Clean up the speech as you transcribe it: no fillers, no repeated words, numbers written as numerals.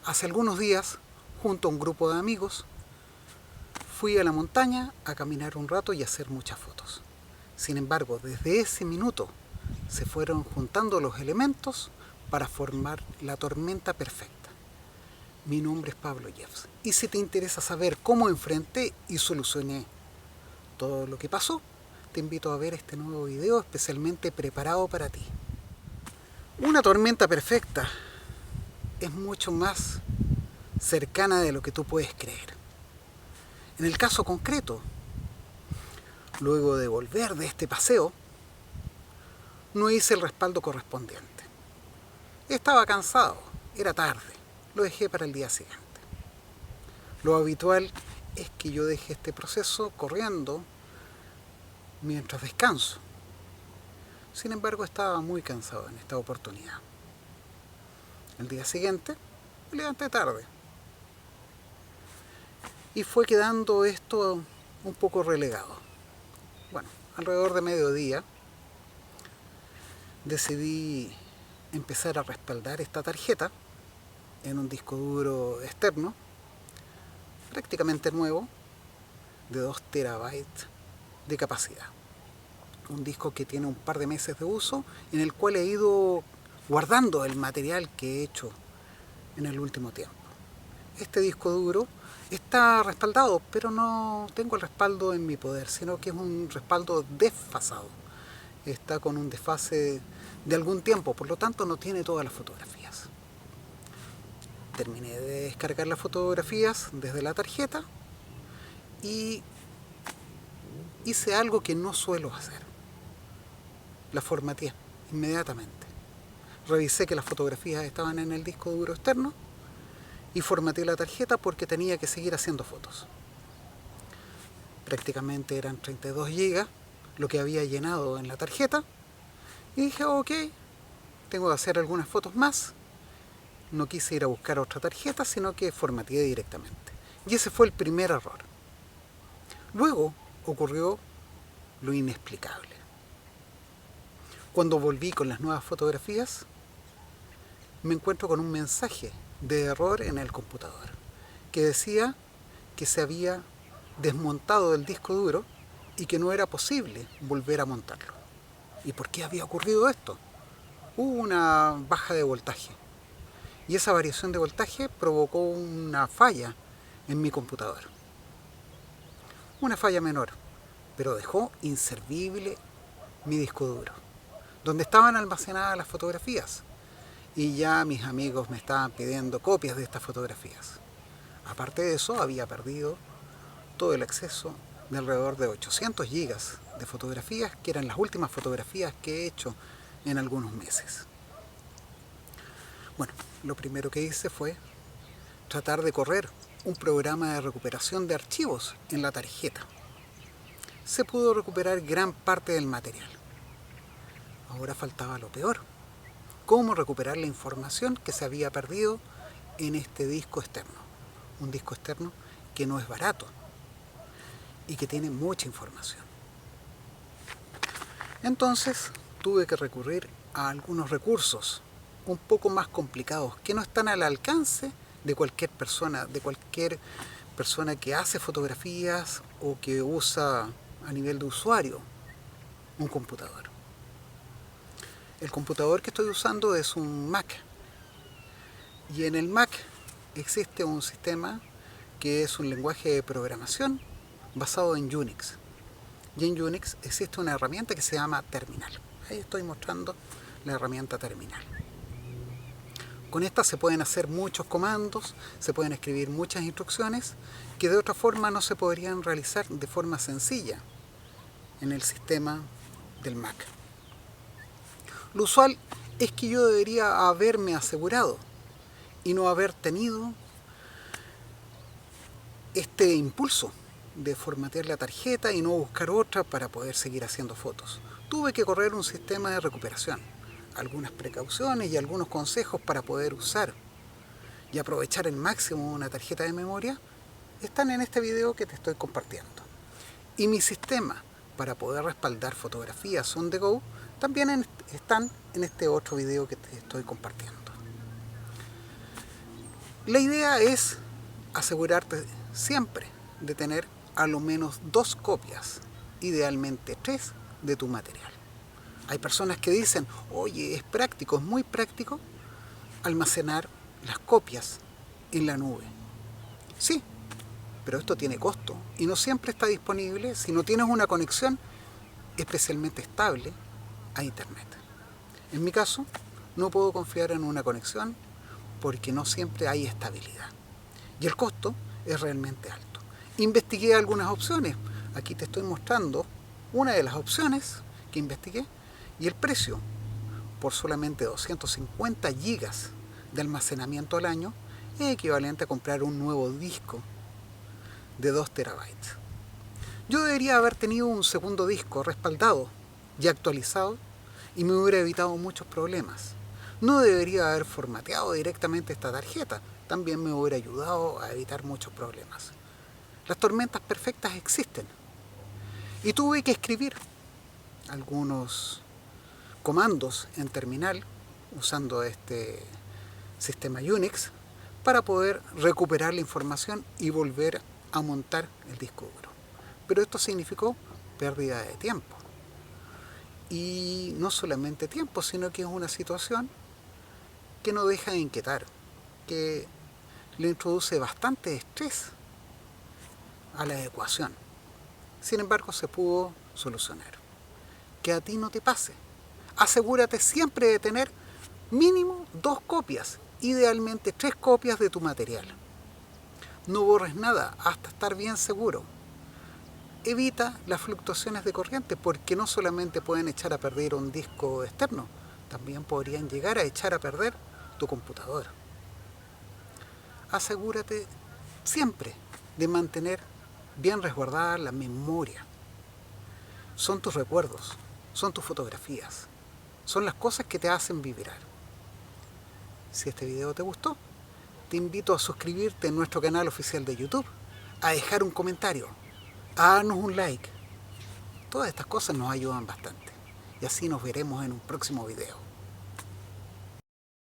Hace algunos días, junto a un grupo de amigos, fui a la montaña a caminar un rato y a hacer muchas fotos. Sin embargo, desde ese minuto se fueron juntando los elementos para formar la tormenta perfecta. Mi nombre es Pablo Jeffs. Y si te interesa saber cómo enfrenté y solucioné todo lo que pasó, te invito a ver este nuevo video especialmente preparado para ti. Una tormenta perfecta es mucho más cercana de lo que tú puedes creer. En el caso concreto, luego de volver de este paseo, no hice el respaldo correspondiente. Estaba cansado, era tarde, lo dejé para el día siguiente. Lo habitual es que yo deje este proceso corriendo mientras descanso. Sin embargo, estaba muy cansado en esta oportunidad. El día siguiente, me levanté tarde. Y fue quedando esto un poco relegado. Bueno, alrededor de mediodía decidí empezar a respaldar esta tarjeta en un disco duro externo, prácticamente nuevo, de 2 terabytes de capacidad. Un disco que tiene un par de meses de uso, en el cual he ido guardando el material que he hecho en el último tiempo. Este disco duro está respaldado, pero no tengo el respaldo en mi poder, sino que es un respaldo desfasado. Está con un desfase de algún tiempo, por lo tanto no tiene todas las fotografías. Terminé de descargar las fotografías desde la tarjeta y hice algo que no suelo hacer. La formateé inmediatamente. Revisé que las fotografías estaban en el disco duro externo y formateé la tarjeta porque tenía que seguir haciendo fotos. Prácticamente eran 32 GB lo que había llenado en la tarjeta y dije, ok, tengo que hacer algunas fotos más. No quise ir a buscar otra tarjeta, sino que formateé directamente. Y ese fue el primer error. Luego ocurrió lo inexplicable. Cuando volví con las nuevas fotografías, me encuentro con un mensaje de error en el computador que decía que se había desmontado el disco duro y que no era posible volver a montarlo. ¿Y por qué había ocurrido esto? Hubo una baja de voltaje y esa variación de voltaje provocó una falla en mi computador. Una falla menor, pero dejó inservible mi disco duro, donde estaban almacenadas las fotografías. Y ya mis amigos me estaban pidiendo copias de estas fotografías. Aparte de eso, había perdido todo el acceso de alrededor de 800 gigas de fotografías, que eran las últimas fotografías que he hecho en algunos meses. Bueno, lo primero que hice fue tratar de correr un programa de recuperación de archivos en la tarjeta. Se pudo recuperar gran parte del material. Ahora faltaba lo peor: cómo recuperar la información que se había perdido en este disco externo. Un disco externo que no es barato y que tiene mucha información. Entonces tuve que recurrir a algunos recursos un poco más complicados que no están al alcance de cualquier persona que hace fotografías o que usa a nivel de usuario un computador. El computador que estoy usando es un Mac, y en el Mac existe un sistema que es un lenguaje de programación basado en Unix. Y en Unix existe una herramienta que se llama Terminal. Ahí estoy mostrando la herramienta Terminal. Con esta se pueden hacer muchos comandos, se pueden escribir muchas instrucciones que de otra forma no se podrían realizar de forma sencilla en el sistema del Mac. Lo usual es que yo debería haberme asegurado y no haber tenido este impulso de formatear la tarjeta y no buscar otra para poder seguir haciendo fotos. Tuve que correr un sistema de recuperación, algunas precauciones y algunos consejos para poder usar y aprovechar al máximo una tarjeta de memoria están en este video que te estoy compartiendo. Y mi sistema para poder respaldar fotografías on the go también están en este otro video que te estoy compartiendo. La idea es asegurarte siempre de tener a lo menos 2 copias, idealmente 3, de tu material. Hay personas que dicen, oye, es práctico, es muy práctico almacenar las copias en la nube. Sí, pero esto tiene costo y no siempre está disponible si no tienes una conexión especialmente estable a Internet. En mi caso, no puedo confiar en una conexión porque no siempre hay estabilidad. Y el costo es realmente alto. Investigué algunas opciones. Aquí te estoy mostrando una de las opciones que investigué y el precio por solamente 250 gigas de almacenamiento al año es equivalente a comprar un nuevo disco de 2 terabytes. Yo debería haber tenido un segundo disco respaldado y actualizado y me hubiera evitado muchos problemas. No debería haber formateado directamente esta tarjeta, también me hubiera ayudado a evitar muchos problemas. Las tormentas perfectas existen y tuve que escribir algunos comandos en terminal usando este sistema Unix para poder recuperar la información y volver a montar el disco duro. Pero esto significó pérdida de tiempo. Y no solamente tiempo, sino que es una situación que no deja de inquietar, que le introduce bastante estrés a la ecuación. Sin embargo, se pudo solucionar. Que a ti no te pase. Asegúrate siempre de tener mínimo 2 copias, idealmente 3 copias de tu material. No borres nada hasta estar bien seguro. Evita las fluctuaciones de corriente porque no solamente pueden echar a perder un disco externo, también podrían llegar a echar a perder tu computadora. Asegúrate siempre de mantener bien resguardada la memoria. Son tus recuerdos, son tus fotografías, son las cosas que te hacen vibrar. Si este video te gustó, te invito a suscribirte en nuestro canal oficial de YouTube, a dejar un comentario, a darnos un like. Todas estas cosas nos ayudan bastante. Y así nos veremos en un próximo video.